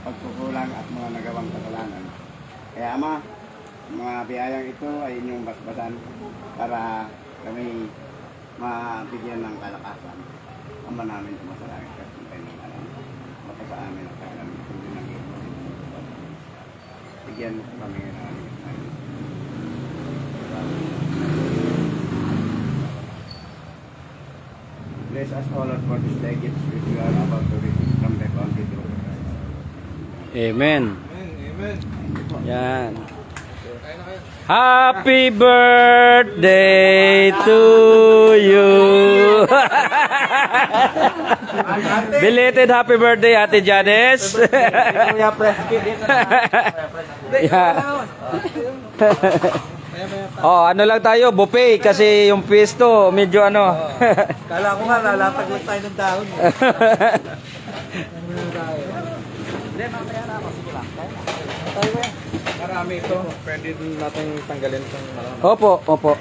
pagkukulang at mga nagawang kasalanan. Kaya Ama, mga biyayang ito ay inyong basbasan para kami mabigyan ng kalakasan. Ama namin sumasalangit ka sa kanyang alam. Mata sa amin ang kailan kundi ng iyo. Bigyan mo kami ng aming kain. Bless us all Lord, for this day gifts which we are about to receive from the bounty through Christ. Amen. Amen. Yan. Happy birthday to you. Belated happy birthday, Ate Janice. Kuya Preski dito. Oh, ano lang tayo, buffet kasi yung pwesto medyo ano. Kala ko nga lalatag lang tayo ng dahon. Hindi, mamaya na ako. Sige lang. Marami ito. Pwede natin tanggalin itong Opo, opo.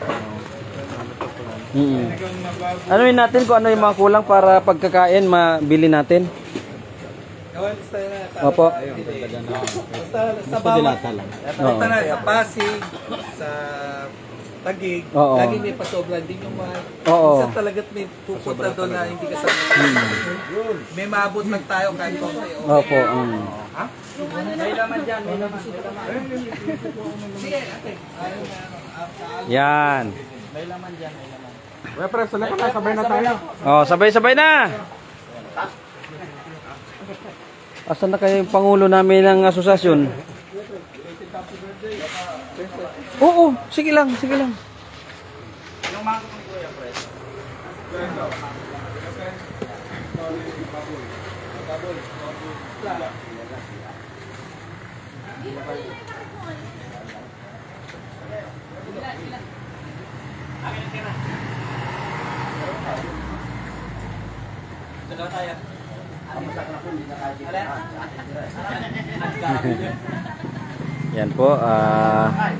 Ano yun natin kung ano yung mga kulang para pagkakain mabili natin? Opo. Sa bawat ito na, sa Pasig, sa Taguig, Oo. lagi may pasobra din yung mga Oo. isa talagat may pupunta doon na hindi ka sa may maabot lang tayo kahit konti. Opo. Ha? May laman dyan, may laman. Sige, ate. Yan. May laman dyan, may laman. Well, pre, sala ka na, sabay na tayo. Oh, sabay-sabay na. Asan na kayo yung pangulo namin ng asosasyon? Oo, sige lang, sige lang. Yung mga kong kuya, pre. Yan po. Akala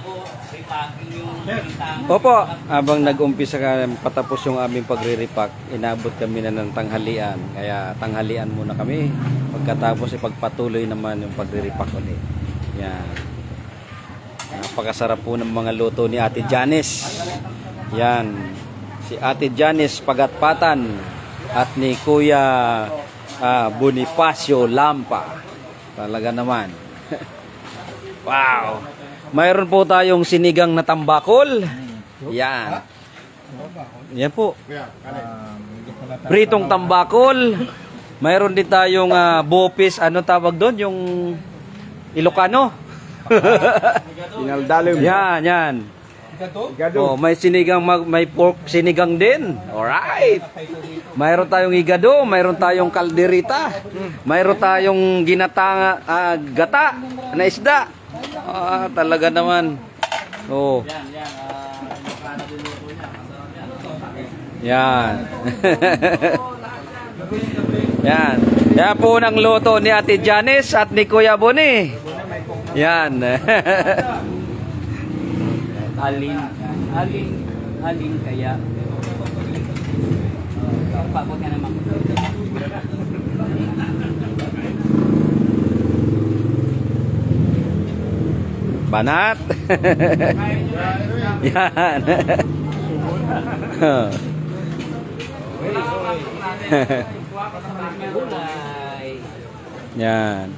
ko, repacking yung pintang. Opo, habang nag-umpisa patapos yung aming pagre-repack, inabot kami na ng tanghalian. Kaya tanghalian muna kami. Pagkatapos ipagpatuloy naman yung pagre-repack ulit. Yan. Napakasarap po ng mga luto ni Ate Janice. Yan. Si Ate Janice Pagatpatan at ni Kuya Bonifacio Lampa. Talaga naman. Wow. Mayroon po tayong sinigang na tambakol. Yan. Yan po. Pritong tambakol. Mayroon din tayong bopis. Ano tawag doon? Yung Ilocano. Sinaldalim. Yan, yan. Oh, may sinigang, may pork sinigang din. Alright. Mayroon tayong igado, mayroon tayong kalderita, mayroon tayong ginatang gata na isda. Talaga naman. Oh. Yan. Yan. Yan po ng luto ni Ate Janice at ni Kuya Boni. Yan. Alin kaya. Pagpapot ka naman. Banat. Yan. Yan.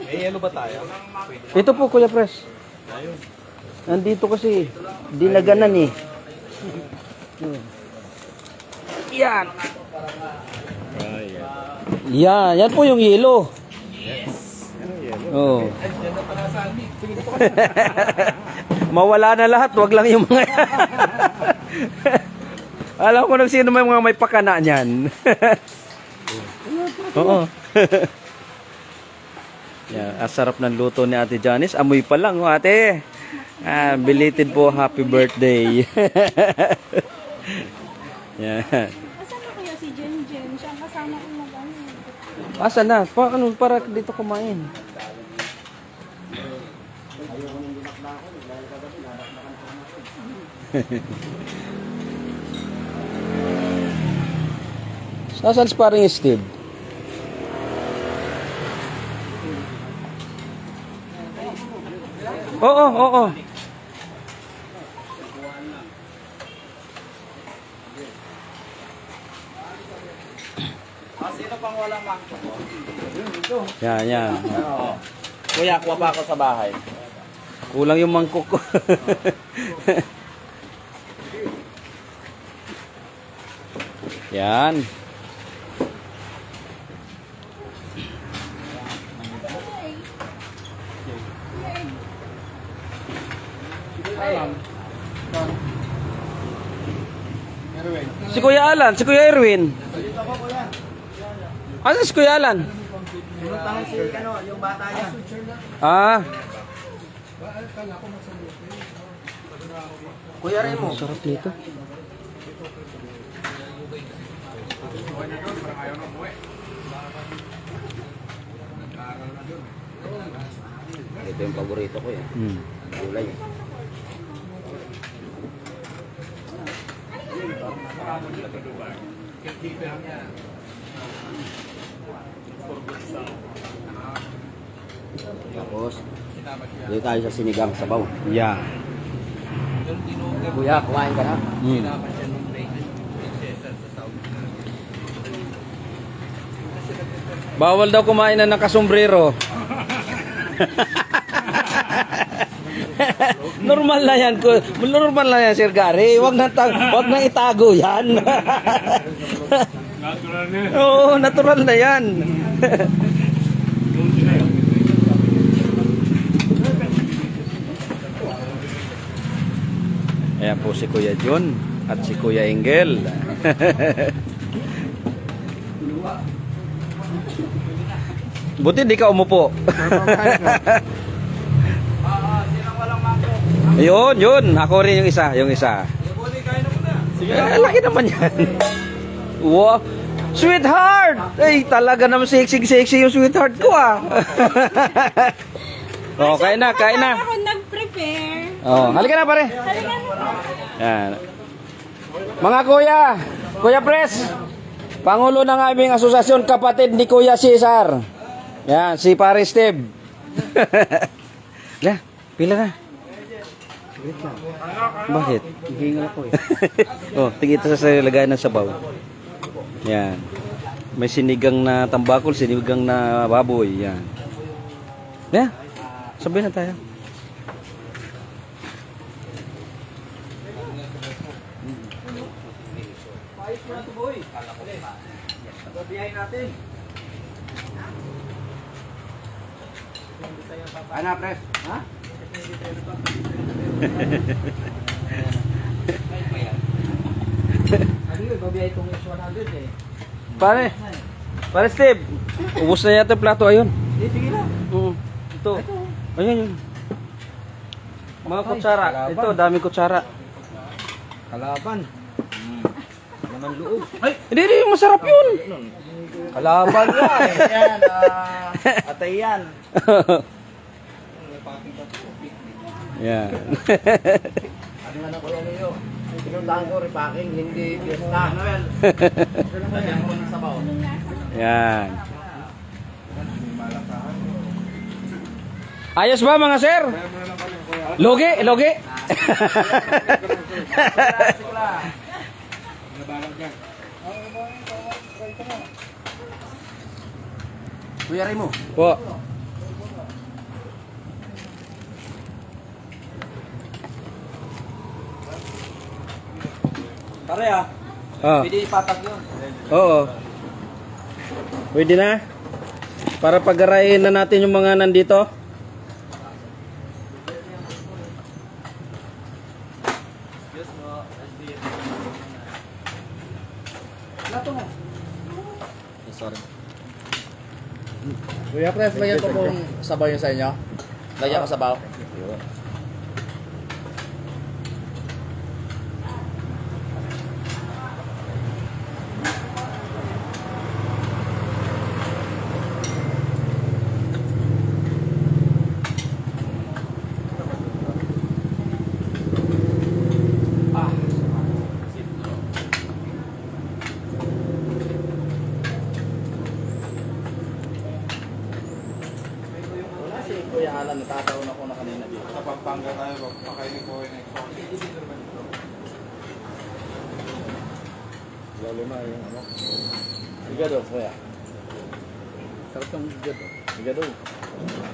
Eh, ano ba tayo? Ito po, Kuya Pres. Nandito kasi dinaganan eh. Yan. Yan, yan po yung yelo. Oh. Mawala na lahat, wag lang yung mga alam ko nang sino may mga may pakana niyan. Oo. Yan, asarap ng luto ni Ate Janice. Amoy pa lang, oh, ate. Belated po, happy birthday. Yan. Asan na kaya si Jen Jen? Siya ang kasama ko mag-ano. Asa na? Para dito kumain. Nasaan sparring Steve? Oo, oo. Sino pang walang mangkok? Yan, yan. Kuya, kuha pa ako sa bahay. Kulang yung mangkok ko. Yan. Si Kuya Alan, si Kuya Erwin. Ano si Kuya Alan? Pinuntahan si yung bata niya. Ah, Kuya Remo. sarap nito. Ito yung paborito ko yan. Gulay. Tapos, dito tayo sa sinigang sabaw. Yeah. Kuya, kumain ka na? Bawal daw kumain na nakasombrero. Normal na yan. Normal na yan, Sir Gary. Wag na itago yan. Natural na. Oo, natural na yan. Ayan po si Kuya John at si Kuya Engel. Buti di ka umupo. Yun, yun. Ako rin yung isa. Yung isa. Laki naman yan. Wow. Sweetheart! Ay, talaga naman sexy yung sweetheart ko ah. Oh, kain na, kain na. Ako nag-prepare. Oh, halika na pare. Halika na. Yan. Mga kuya, Kuya Pres, Pangulo ng aming asosasyon, kapatid ni Kuya Cesar. Yan, si pare Steve. Lah, pila na. Bakit? Hingal ako eh. Oh, tingita sa lagayan ng sabaw. Yan. May sinigang na tambakol, sinigang na baboy. Yan. Yan. Sabihin na tayo. Ayos mo na ito, boy. Pagbabiyahin natin. Ano, Pres? Ha? Ano yun, babiyahin itong 100 eh. Pare Steve, ubos na yata yung plato. Ayun. Sige lang. Ito. Ayun yun. Mga kutsara. Ito, dami kutsara. Kalaban. Naman loob. Hindi, masarap yun. Kalaban yan. Yan, atay yan. Yan. Ano nga na Kuya Leo? Pinuntahan ko, repacking, hindi fiesta. Noel. Lagyan ko ng sabaw. Yan. Ayos ba mga sir? Logi, logi. Kuya Remo. Po. Pare ah, Oh. pwede ipatag yun. Oo. Pwede na? Para pag-arayin na natin yung mga nandito. Lato mo. Sorry. Kuya Pres, lagyan ko pong sabaw yun sa inyo. Lagyan ko sabaw. Pakainin ko yung exotic. Lalo na yung ano. Igado, kuya. Sarap yung igado. Igado.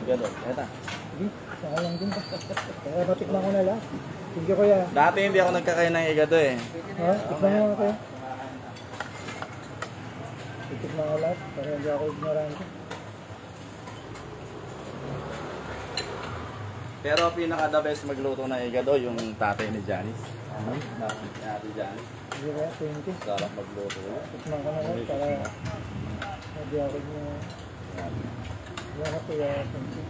Igado. Eto. Hindi, saka lang din. Kaya patikman ko na lang. Thank you kuya. Dati hindi ako nagkakain ng igado eh. Ha? Tikman mo nga kuya. Titikman ko lahat para hindi ako ignorante. Pero pinaka the best magluto ng igado yung tatay ni Janice. Tatay ni Ate Janice. Hindi kaya, thank you. Sarap magluto. Tikman ko na lahat para hindi ako ignorante. Wala kuya, thank you.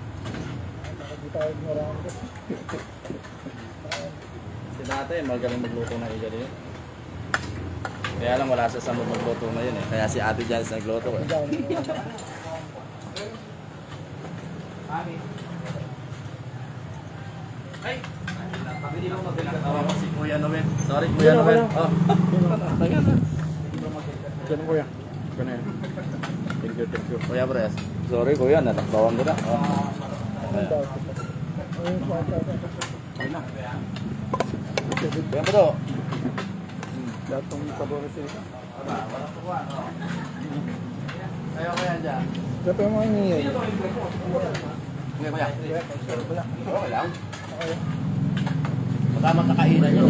Bakit di tayo ignorante? Si tatay magaling magluto ng igado yun. Kaya lang wala sa samod magluto na yun eh. Kaya si Ate Janice nagluto eh. Si Kuya Noel. Sorry Kuya Noel. Oh. Ganun kuya. Ganun yan. Thank you. Kuya Pres. Sorry Kuya, natakbawan ko na. Oh. Ang daw ko. Ayun, Kuya Bro. lahat ng sabores ito. Ayaw kaya dyan. Dapat yung mga ingay. Kuya Kuya. Okay lang. Okay. Baka magkakainan nyo.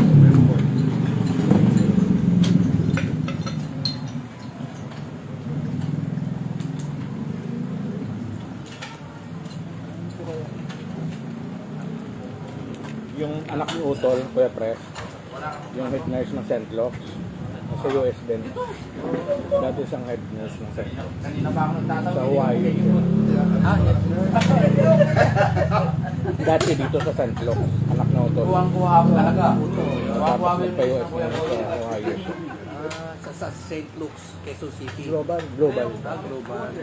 Yung anak ni Utol, Kuya Pres, yung head nurse ng St. Luke's, sa US din. Dati siyang head nurse ng St. Luke's. Kanina pa ako nagtatawag. Sa Hawaii. Dati dito sa St. Luke's, anak na Utol. Kuwang-kuha ako talaga. Tapos nagpa-US na sa Hawaii. Sa St. Luke's, Quezon City. Global. Global. Global.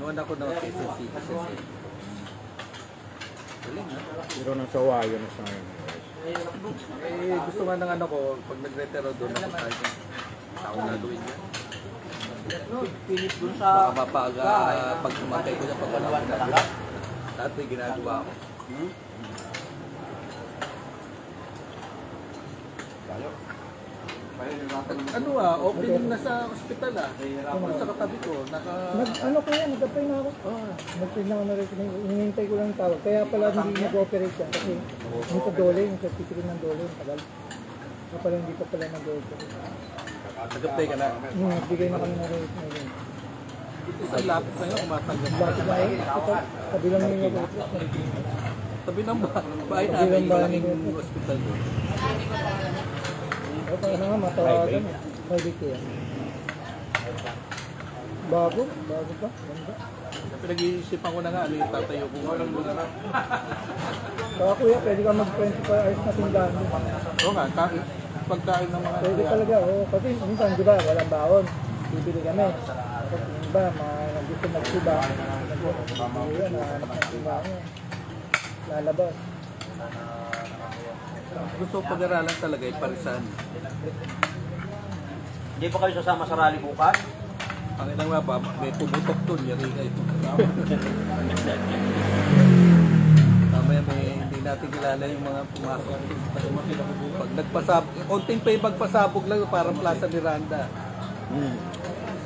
Noon ako na Quezon City. Pero nasa Hawaii na siya ngayon. Gusto nga ng anak ko, pag nag-retiro doon ako kahit taon na doon yan. Baka mapaga, pag sumakay ko na pagkanawan talaga. Lahat may ginagawa ko. Okay din na sa ospital sa katabi ko, Ano kuya, nag-apply na ako. Nag-apply na ako na rin. Hinihintay ko lang yung tawag. Kaya pala hindi nag-ooperate yan. Kasi yung sa Dole, yung certificate ng Dole, yung tagal. Kaya pala hindi pa pala nag-ooperate. nag-apply ka na. Nagbigay na kami ng rate na yun. Isang lapit na yun, kumatanggap. Bakit na yun? Sabi lang yung nag-ooperate. Tabi ng bahay Sabi namin, lang ba maraming yung hospital doon. O kaya nga matawagan. Private yan. Bago pa. Ganda. Pinag-iisipan ko na nga, ano yung tatayo ko. Baka kuya, pwede ka mag-24 hours na tindahan. Oo nga, pagkain ng mga... Pwede talaga, oo. Kasi minsan, di ba, walang baon. Bibili kami. Tapos yung iba, gusto magsiba. Yan, nahanap ng siba niya. Lalabas. Gusto ko pag-aralan talaga, parisan. Hindi pa kayo sasama sa rally bukas? Ang ilang nga ba, may pumutok doon, yari nga ito. Mamaya hindi natin kilala yung mga pumasok. Pag nagpasabog, konting pa yung pagpasabog lang, parang Plaza Miranda.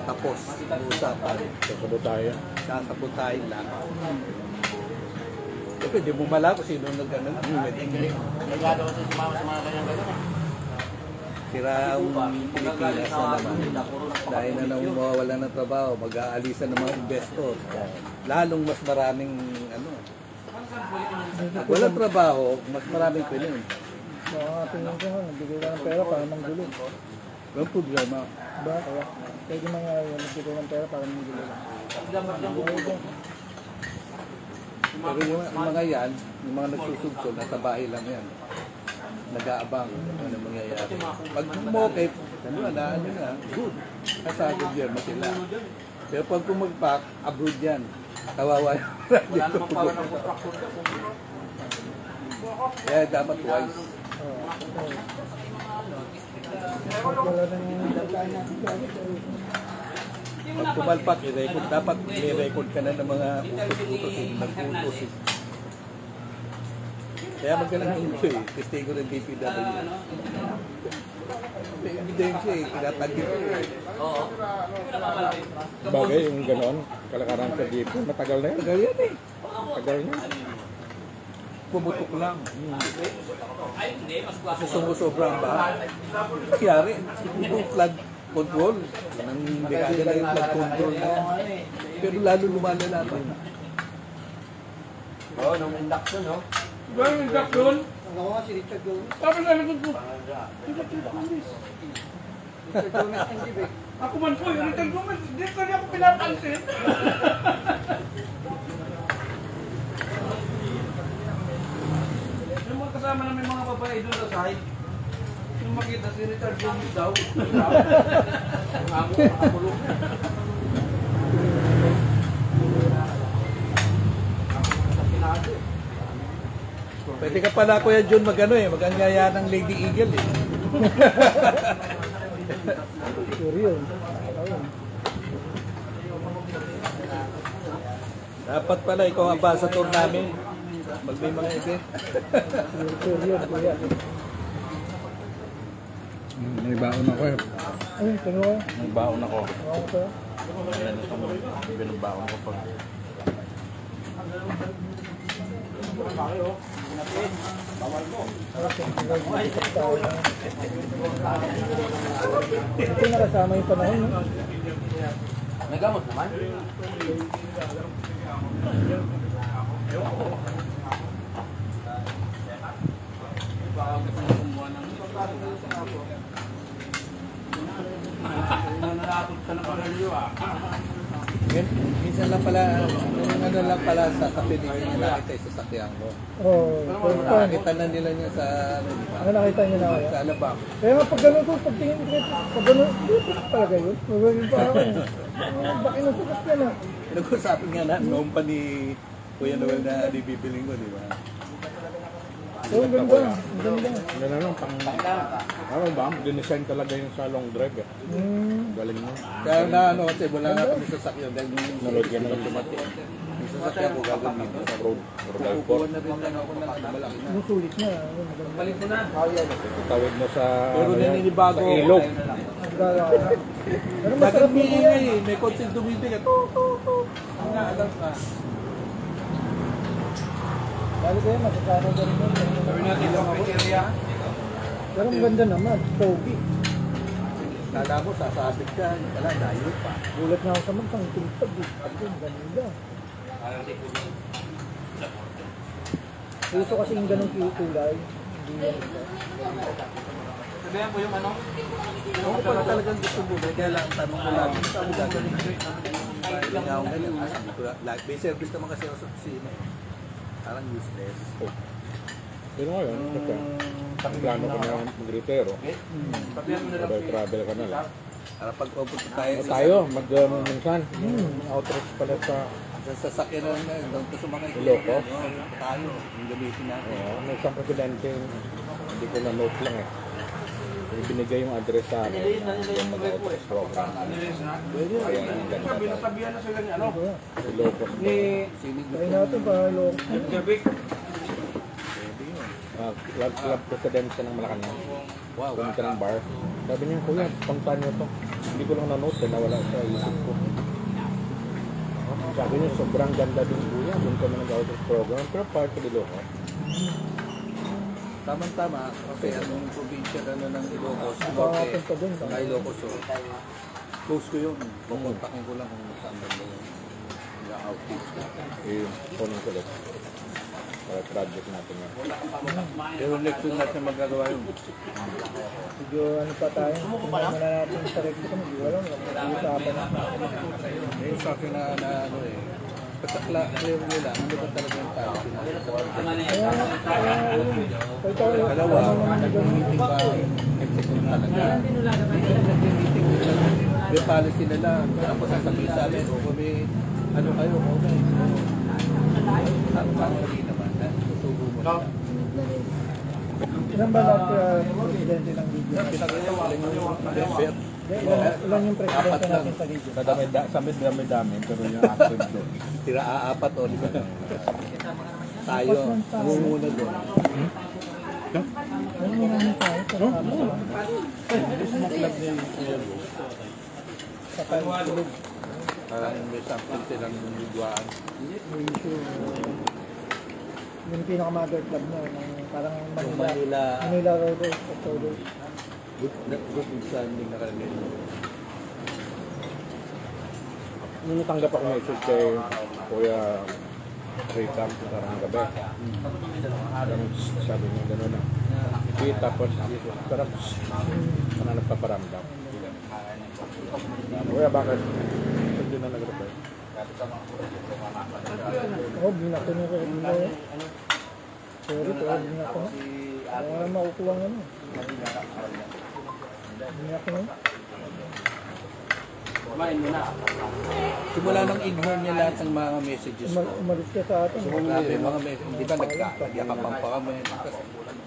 Tapos, usapan. Sasagot tayo. Sasabutain lang. Kasi di mo mala kung sino nag-ano. Nagado kasi sumama sa mga ganyan-ganyan. Sira ang Pilipinas na naman. Dahil na nang mawawala ng trabaho, mag-aalisan ng mga investor. Lalong mas maraming ano. Pag walang trabaho, mas maraming piling. Mga tingin ko nga, nagbigay ka ng pera para manggulo. Walang problema. Diba? Kaya, pwede mangyari yun, nagbigay ng pera para manggulo lang. Pero yung mga yan, yung mga nagsusugsog, nasa bahay lang yan. Nag-aabang kung ano mangyayari. Pag okay, ano na, good. Nasa gobyerno sila. Pero pag pumagpak, abroad yan. Kawawa yan. Wala namang power ng construction. Kaya dapat wise. Wala na yung dataan natin dyan. Pag pumalpak, i-record. Dapat i-record ka na ng mga utos-utos. Nag-utos. Kaya magkala ng info eh. Testigo ng DPW. May ebidensya eh. Tinatagin ko eh. Bagay, yung ganon, kalakaran sa jeep, matagal na yun. Tagal yan eh. Tagal na. Pumutok lang. Kasi sumusobra ba? Nangyari. Yung flood control. Nang dekada na yung flood control na yan. Pero lalo lumalala pa. Oo, nung induction, no? Gawin yung duck doon. Ako nga si Richard Gomez. Tapos na likod ko. Richard Gomez. Richard Gomez ang gibig. Ako man po, yung Richard Gomez. Hindi ko niya ako pinapansin. Yung mga kasama namin mga babae doon sa side, yung makita si Richard Gomez daw. Ang ako, nakakulong niya. Pwede ka pala Kuya John mag-ano eh. Mag-angaya ng Lady Eagle eh. Dapat pala ikaw ang ambassador namin. Pag may mga event. May baon ako eh. Ayun, tanong ko. May baon ako. Ako ko. Binagbaon ko pag... Ito nakasama yung panahon, no? Nagamot naman. Minsan lang pala, ano lang pala sa tabi nila nakita yung sasakyan ko. Oo. Nakita na nila niya sa, ano, di ba? Ano nakita niyo na kaya? Sa Alabang. Kaya nga pag gano'n ko, pag tingin ko, pag gano'n, dito talaga yun. Magagawin pa ako eh. Bakit nasukas ka na? Nag-usapin nga na, noon pa ni Kuya Noel na bibiling ko, di ba? Oo, ang ganda. Ang ganda. Yan ano, ano ba? Dinesign talaga yung sa long drive eh. Galing mo. Kaya na ano, kasi wala nga kami sasakyan dahil Naload ka na lang dumating. yung sasakyan ko gagawin dito. Sa road. Kukuha na rin lang ako ng malaki na. Ang sulit niya. Balik mo na. Tawid mo sa... Pero ano yan, naninibago sa ako. ilog. Gala ka. Pero Bakit masarap may mo ingay eh? May konting dumibigat. Ang naalam ka. Lalo kayo, masasama ka rin yun. Gawin natin yung criteria. Pero ang ganda naman. Pogi. Kala ko, sasabit ka. Wala, dayo pa. Gulat na ako sa mga tingtag. Ang ganda. Gusto kasi yung ganong kulay. Hindi yan. Sabihan ko yung ano? Ako pala talagang gusto mo. Kaya lang, tanong ko lang. Saan mo gagawin? Hindi nga ako ganyan. May service naman kasi ako sa kusina. Parang useless. Pero ngayon, kasi, ang plano ko na mag-retero. Sabihan mo na lang. Travel ka na lang. Para pag pupunta tayo O tayo, minsan, outreach pala sa sa sasakyan na lang, doon sa mga Iloko? tayo, yung gamitin natin. may isang presidente, hindi ko na note lang eh. Ibinigay yung address sa akin. Yung mga outreach program. Kaya ang ganda. Sabihan na sila ni ano? Ilocos. Try natin para loko. Gabik. Club president siya ng Malacanang. Wow. Pumunta ng bar. Sabi niya, kuya, pangtan niyo to. Hindi ko lang na-note, nawala sa isip ko. Sabi niya, sobrang ganda din kuya. Doon kami nag-outreach program. Pero part of Ilocos. Tama-tama, kasi anong probinsya na ng Ilocos, Nakakapin pa dun. mga Ilocos, so, close ko yun. Pupuntakin ko lang kung saan ba yung outreach ko. Kunin ko lang. Para project natin yan. Pero next week natin magagawa yun. Medyo ano pa tayo. Tingnan na natin sa recto kung hindi alam. Usapan na. May sa akin na ano eh. Patakla, clear nila, ano ba talaga yung tao? Dalawa, nag-meeting ba? Execute talaga. Nag-meeting nila. May policy nila. Tapos sasabihin sa amin, o kami, ano kayo, okay. Ano ba rin naman? Susugo mo na. Ilan ba lahat presidente ng video? December. Ilan yung presidente natin sa video? Sa dami-dami, pero yung active doon. Tira-aapat o, di ba? Tayo, namumuna doon. Ano muna na tayo? Mismo club niya yung Sa Kalulog. parang may something silang bumigwaan. Yung pinaka-mother club niya, ng parang Manila. Manila Rovers, October. Good standing na kami. Nung natanggap ako message kay Kuya Ricam karang gabi. Sabi niya gano'n na. Tapos sarap na nagpaparamdam. Kuya, bakit? Hindi na nag-reply. Oh, binako na rin. Sorry, pero binako na. Wala makukuha nga na. Binako na. Simula nang ignore niya lahat ng mga messages ko. Umalis ka sa atin. Grabe, mga messages. Di ba nagyakapan pa kami?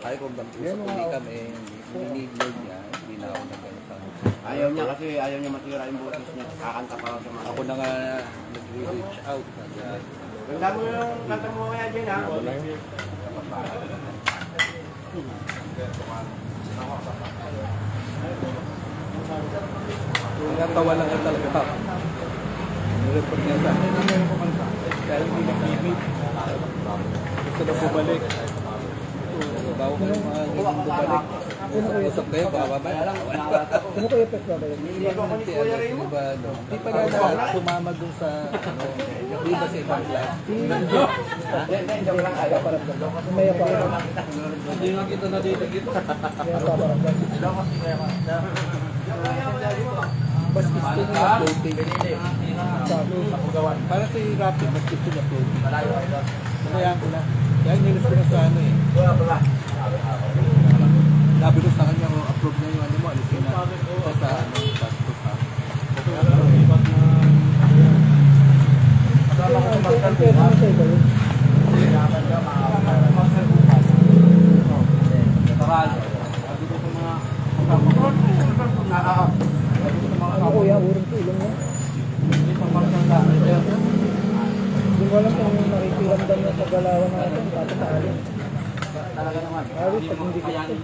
Ay, kung usap uli kami, ini-ignore niya. Hindi na ako nagkanta. Ayaw niya kasi ayaw niya matira yung boses niya. Kakanta pa raw sa mga. Ako na nga nag-reach out. Ganda mo yung kanta mo kaya dyan ha. Ano na yun? Natawa lang ka talaga ako. Nireport niya sa akin. Dahil hindi nag-ibig. Gusto na bumalik. Bago kayo mga ibig bumalik. Usap kayo, baka mamaya. Ano kayo pes ba ba yun? Hindi pa na sumama dun sa, di ba sa ibang class? May aparam. Hindi nga kita na dito. May aparam. Mas gusto niya floating. Para si Rapid, mas gusto niya floating. Kaya ko na. Kaya nilis ko na sa ano eh. Sabi ko sa kanya, approve na yung ano mo, alisin na sa ano, passport ha. Ang pera mo sa iba yun. Ano kuya, urong sa ilong mo? Hindi mo alam kung nakikiramdam niya sa galawan natin, tapos sa alin. Talaga naman. Alis, pag hindi gusto.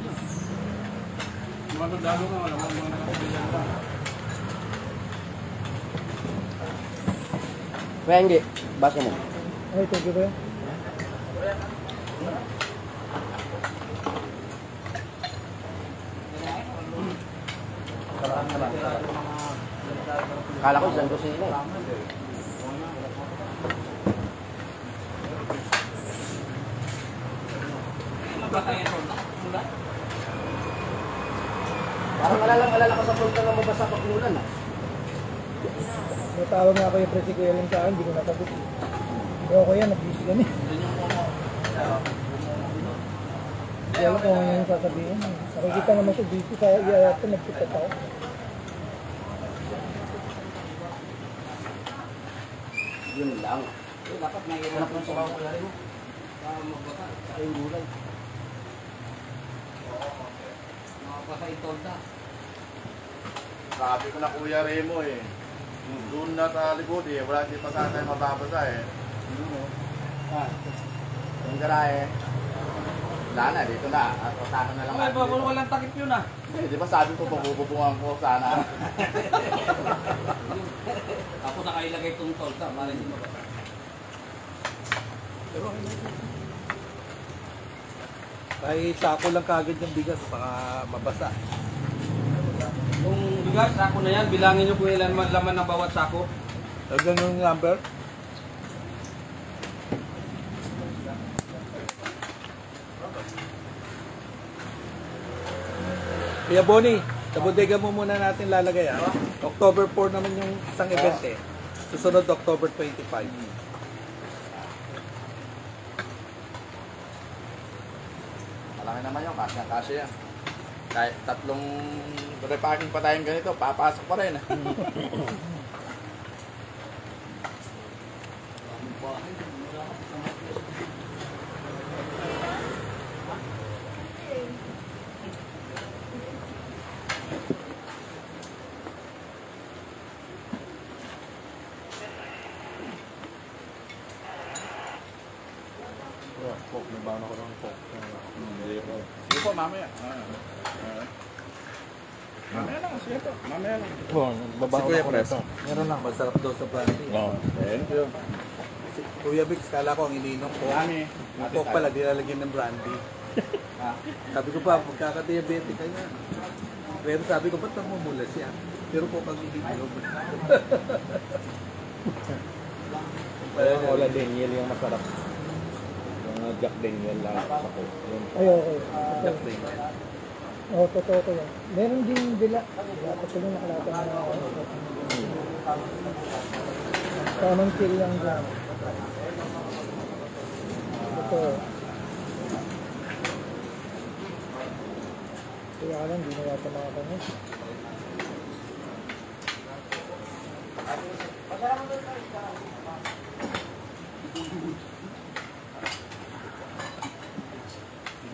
Kaya hindi, basa mo. Ay, thank you ba yun? Kala ko San Jose na eh. Parang alala ko sa punta na mabasa paglulan ah. Natawag nga kayo pre si Kuya Lim sa akin, hindi ko nasagot. Pero kuya, nag-busy kami. Hindi alam kung ano yung sasabihin. Nakikita naman ko busy sa iyayat ko, nagpitat ako. Yun lang. Dapat may hanap ng sukaw ko rin mo. Magbasa, saka yung gulay. Makapasa yung tolda. Sabi ko na Kuya Remo eh. Doon na sa likod eh. Wala hindi pa sana tayo mababasa eh. Yung garahe. Wala na, dito na. At sana na lang. Ay, bago walang takip yun ah. Eh, di ba sabi ko pagbububuhan ko sana. Ako nakailagay itong tolda. Para hindi mabasa. Ay, sako lang kagad yung bigas, baka mabasa. Kung bigas, sako na yan. Bilangin nyo kung ilan laman ng bawat sako. Ganun yung number? Kuya Bonnie, sa bodega mo muna natin lalagay ha. October 4 naman yung isang event eh. Susunod October 25. Malaki naman yun. Kasya yan. Kahit tatlong repacking pa tayong ganito, papasok pa rin. po, mamaya. Mamaya lang, sige po. Mamaya lang. Oh, babaw Si Kuya ako Pres. nito. Meron lang, masarap daw sa brandy. Oo. Thank you. Si Kuya Bix, kala ko ang ininom ko. Mami. Ang coke pala, dinalagyan ng brandy. Sabi ko pa, magkaka-diabetic ka niya. Pero sabi ko, ba't namumula siya? Pero coke ang ininom. Yung Ola Daniel yung masarap. Yung Jack Daniel lang sa ko. Yung Ay, okay. Jack Daniel. Oo, totoo ko yan. Meron din dila. Dapat ko nung nakalatan na tamang kill lang dyan. Ito. Kaya lang, di na yata makakano.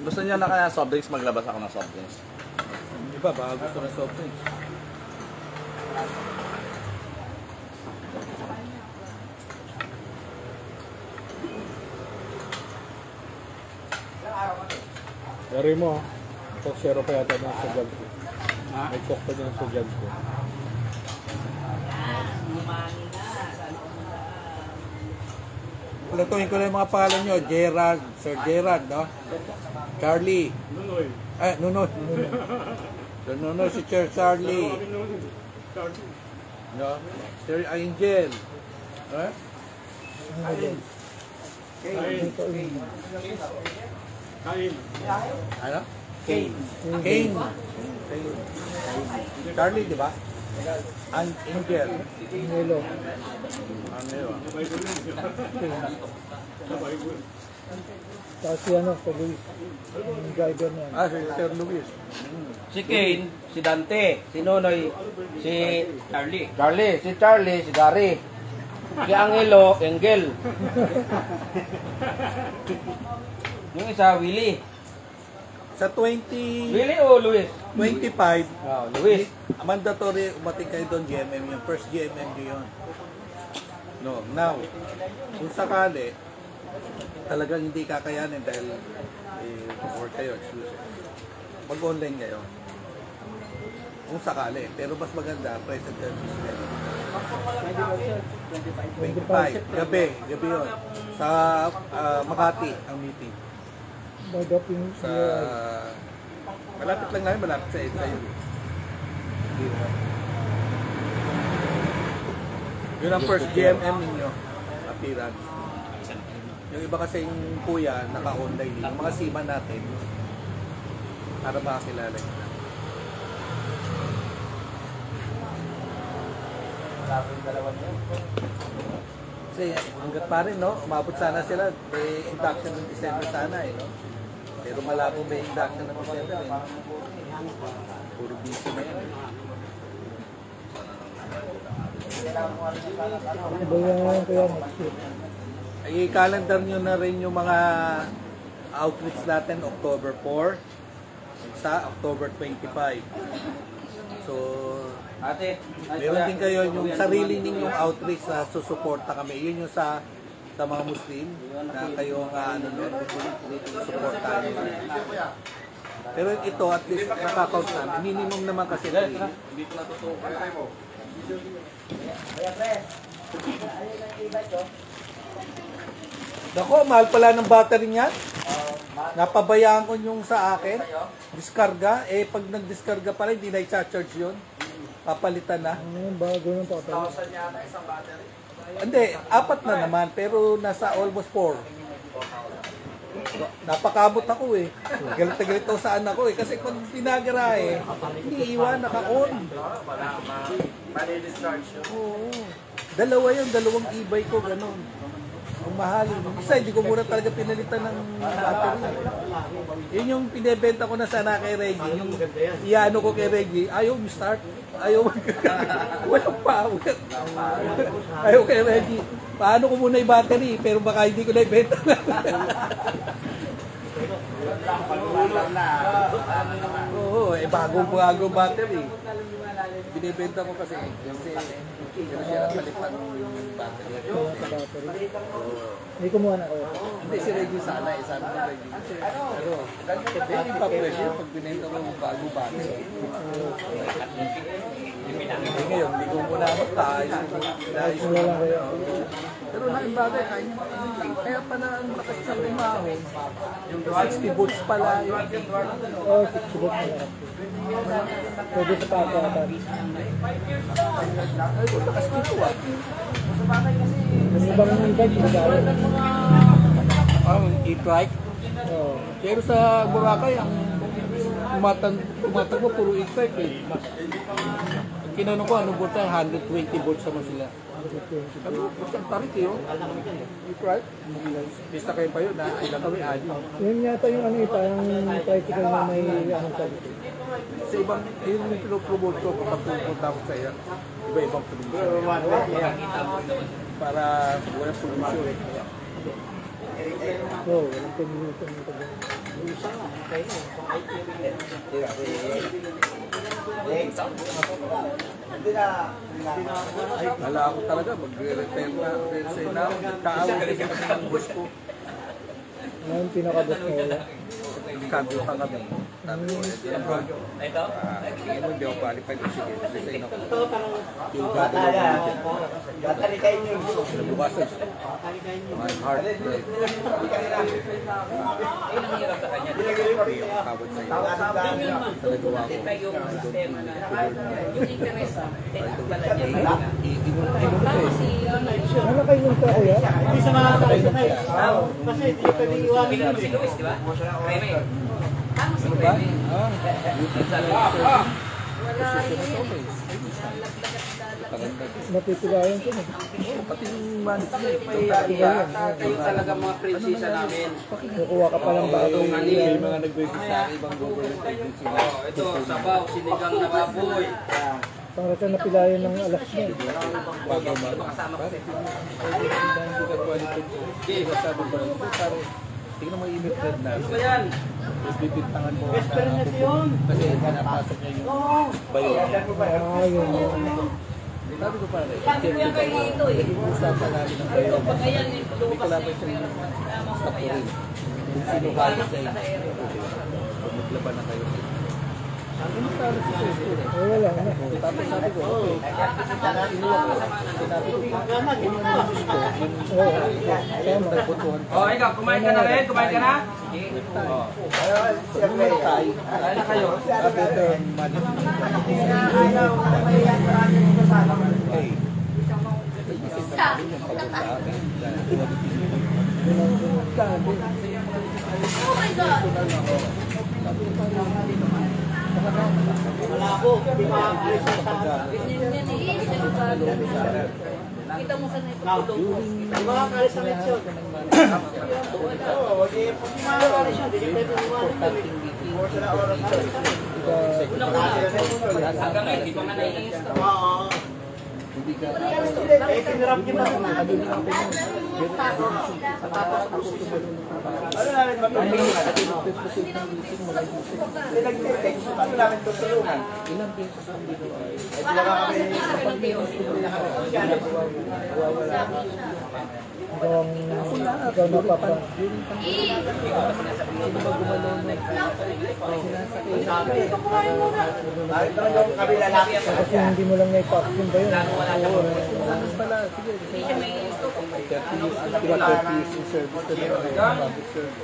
Gusto niya na kaya soft drinks, maglabas ako ng soft drinks. Di ba, baka gusto ng soft drinks. Dari mo, Coke Zero pa yata dun sa jug ko. May Coke pa dun sa jug ko. Lutuin ko lang yung mga pangalan nyo. Gerard, Sir Gerard, no? Charlie. Nunoy. Nunoy. Sir Nunoy, si Sir Charlie. No? Sir Angel. Eh? Ano? Kane. Kane. Charlie, di ba? Angel. Nilo. Ano yun? Tapos si ano, si Luis. Yung driver niya. Ah, si Sir Luis. Si Kane, si Dante, si Nonoy, si Charlie, si Charlie, si Gary. Si Angelo, Engel. Yung isa, Willie. Sa 20... Willie o Luis? 25, Oh, Luis. mandatory umating kayo doon GMM, yung first GMM nyo yun. No, now, kung sakali, talagang hindi kakayanin dahil work kayo, exclusive. Mag-online kayo. Kung sakali, pero mas maganda, present service kayo. 25, gabi yun. Sa Makati ang meeting. Bagapin Sa malapit lang namin, malapit sa EDSA yun. Yun ang first GMM ninyo, appearance. Yung iba kasi yung kuya, naka-online. Yung mga seaman natin, para makakilala nyo. Kasi hanggat pa rin, no? Umabot sana sila. May induction ng December sana, eh, no? Pero malabo may induction ng December, eh. Puro busy na yun. Bayan ko yan next week. I-calendar nyo na rin yung mga outreach natin October 4 sa October 25. So, Ate, meron din kayo yung sarili ninyong outreach na susuporta kami. Yun yung sa mga Muslim na kayo ano nun, suportahan nyo. Pero ito, at least nakakount namin. Minimum naman kasi 3. Hindi ko natutukan. Nako, mahal pala ng battery niyan. Napabayaan ko yung sa akin. Diskarga. Eh, pag nag-diskarga pala, hindi na i-charge yun. Papalitan na. Bago ng papel. Hindi, 4 na naman. Pero nasa almost 4. Napakabot ako eh. Galit na galit ako sa anak ko eh. Kasi pag pinagara eh, hindi iwan, naka-on. Oo. Dalawa yun, dalawang e-bike ko, ganun. Ang mahal. Yung isa, hindi ko muna talaga pinalitan ng battery. Yun yung pinebenta ko na sana kay Reggie. Yung iano ko kay Reggie, ayaw start. Ayaw walang power. Ayaw kay Reggie. Paano ko muna yung battery? Pero baka hindi ko na ibenta. Oo, bagong battery. Binibenta ko kasi pero siya palitan yung battery. Sa battery. Hindi kumuha na ako. Hindi si Reggie sana, sabi ko Reggie. Pero hindi pa pressure pag binenta ko yung bago battery. Ngayon, hindi ko muna magtaayos. Wala lang kayo. Pero laking bagay, kaya pa na ang lakas sa umahon. Yung 60 volts pala yun. Oo, 60 volts na lang. Pwede sa pagkakatan. Ay, kung lakas dito ah. Yung ibang e-bike, magalit. Ang e-trike. Oo. Pero sa Boracay, ang tumatagpo puro e-trike eh. Kinanong ko, anong volta? 120 volts naman sila. Sabi ko, ang tarik eh, oh. E-trike. Pista kayo pa yun, ilang kami, adi. Yun yata yung ano parang tricycle na may anong sabi ko. Sa ibang, yun yung pinopromote ko kapag pupunta ko sa iyo. Iba-ibang promotion. Para walang pollution. Oo, walang pollution nito. Wala ako talaga, mag-repair na. Resign na ako. Kaawag kasi ng boss ko. Ano yung pinakabot mo wala? Cambio pa kami. Sabi ko, ito? Tingin mo, hindi ako qualified. Sige, resign ako. Yung gagawin ko dito. Nabukasan. My heart break. Hindi ako kawad sa iyo. Sa nagawa ko. Ano kayo nung sa kuya? Hindi sa mga sakay. Kasi hindi pwede iwamin yun. Si Luis, di ba? Remy. Ano ba? Mapipilihan ko na. Pati yung management. Kayo talaga mga prinsesa namin. Kukuha ka pa lang bago. Yung mga nag-visit sa ibang government agency. Ito, sabaw, sinigang na baboy. Pang rasa na pilayan ng alas na. Bago Kasama ko. tingnan mo yung email thread na. Ano ba yan? Tapos bibintangan mo Best friend na yun. kasi napasok niya yung bayo. Ah, yun. Sabi ko pare, usapan namin ng bayo. Hindi ko lang siya yung stop ko rin. Kung sino kaya sa inyo. So maglaban na kayo. Ano mo tawag si Sir? Wala na. Tapos sabi ko, okay. Inuwa ko. Sinabi ko, Oo. Tama. Oh, ikaw, kumain ka na rin? Kumain ka na? tayo. Kaya na kayo. Better management. Hey. Wala po. Hindi makakalis sa tao. Kita mo sa Hindi makakalis sa leksyon. Makakalis yun. Hindi pwede Hanggang ngayon, di pa nga nai-install. Hindi ka tinirap niyo pa. Ano namin Ano namin tutulungan? ilang pesos ang ginawa. Ikaw na papa. Yung kabila natin. Kasi hindi mo lang na-pop yun ba yun? Tapos pala, sige. 30 years in service na public service.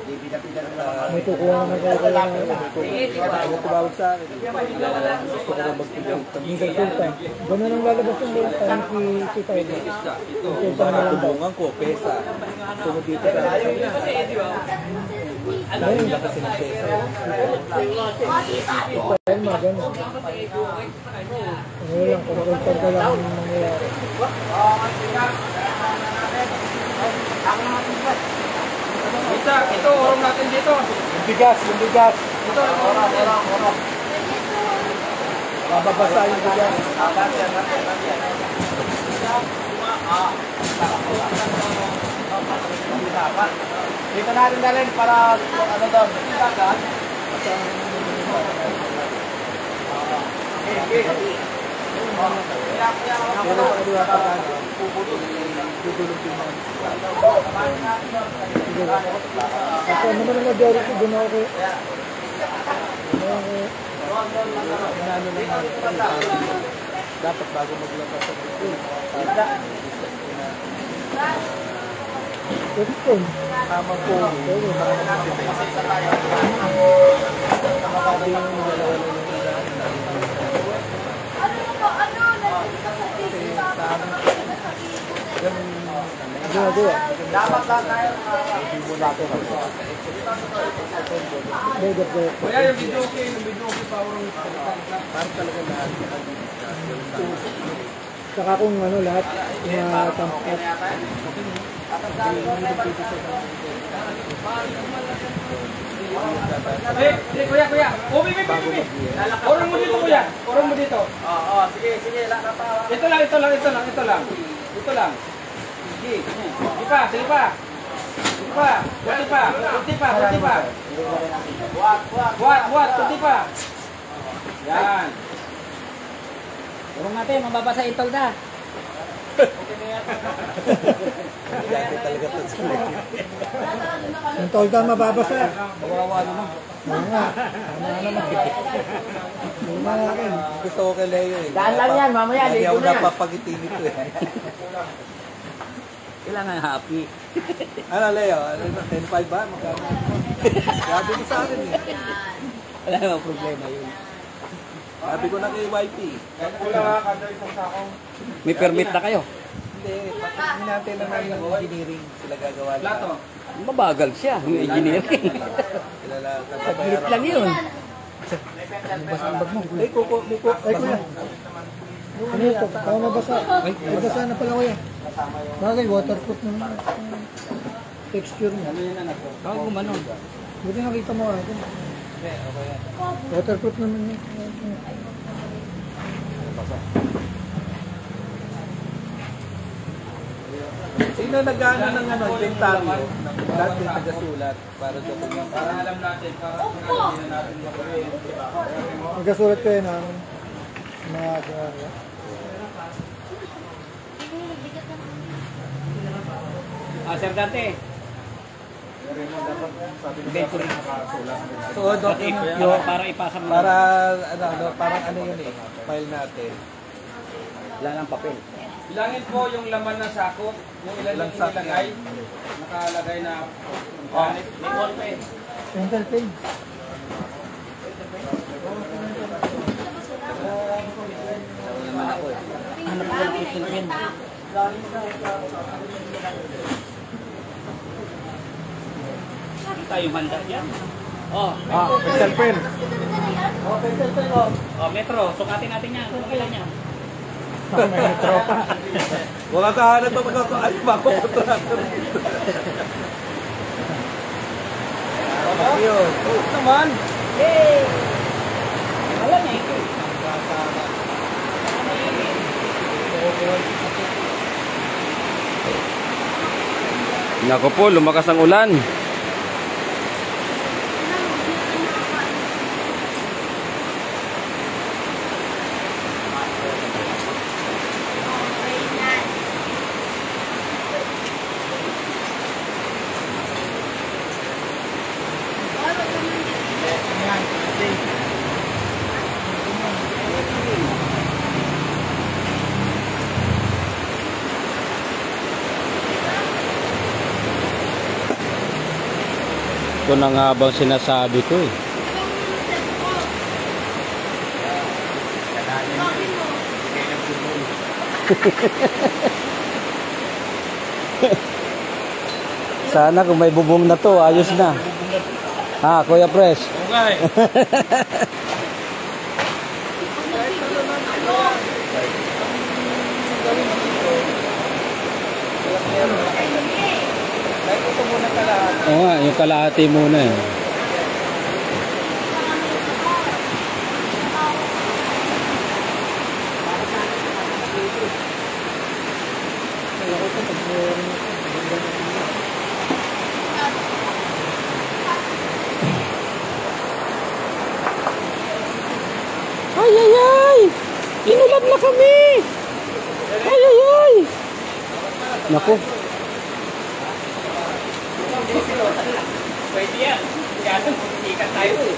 May kukuha naman kayo kaya Ako tumawag sa akin. Gusto ko na mag-consultant. yung consultant. Ganun ang lalabas yung parang si Tayo. Consultant na lang daw. Tulungan ko, pesa. Sunod dito sa akin. Dahil na kasi ng pesa. Dahil mga ganun. Ano lang, kumakonsulta ka lang yung mangyayari. Isa, ito, orong natin dito. Yung bigas. Ito, orong. Mababasa yung bigas. Dito natin dalhin para ano daw. Pero makaliwa pa ka, tutulog din namin. Ako naman ang nagyari ko, doon ako. Inano lang namin. Dapat bago maglabas sa school. Pwede po. Tama po. Pwede. Ginagawa. Dapat lang tayo Kuya, yung video okay pa urong Para talaga lahat. Saka kung ano lahat, tampat. Kuya. May. Urong mo dito, kuya. Urong mo dito. Oo, sige, lakad pa. Ito lang. Sige. Sige pa. Kunti pa. Buat, kunti pa. Yan. Urong natin, mababasa itol na. Dati talaga ito sa Yung tolda mababasa. Kawawa naman. Oo nga. Tama naman. Luma nga akin. Gusto ko kay Leo eh. Daan lang yan, mamaya, Hindi ligo ako na yan. napapagiti nito eh. Kailangan happy. Ano Leo? 10-5 ba? Magkano? Sabi ko sa akin eh. Wala namang problema yun. Sabi ko na kay YP. May permit na kayo. Hindi, hinantay lang namin ng engineering. Sila gagawa lang. Plato. Mabagal siya, yung engineering. Sila lang. Saglit lang yun. Ay, kuko. Ay, kuya. Ano ito? Tama mabasa. Ay, basa na pala kuya. Bagay, waterproof naman. Texture niya. Baka gumano. Buti nakita mo ako. Waterproof naman yun. Sino nag-ano ng inventaryo? Lahat yung taga-sulat para sa kanya. Para alam natin, hindi na natin Magkasulat kayo ng mga ginagawa. Sir Dante. So, document Para ipasa mo. para parang ano yun eh, file natin. Wala ng papel. Bilangin po yung laman ng sako, yung ilan Ilang yung sak inilagay. yan? Nakalagay na May ball pen. Dental pen. Hanap ko ng pencil pen. Tayo handa dyan. Oh, Pencil pen. metro. Sukatin natin yan. Kung kailan yan. Wala kahanap pa magkakaano ba ako kontractor dito. Yun. naman. Hey! Alam eh. Nako po, lumakas ang ulan. Ito na nga bang sinasabi ko eh. Sana kung may bubong na to, ayos na. Ha, Kuya Pres? Okay. Oo nga, yung kalahati muna eh. Ay! Inulan na kami! Naku. Pwede yan. Kaya lang, ikat tayo eh.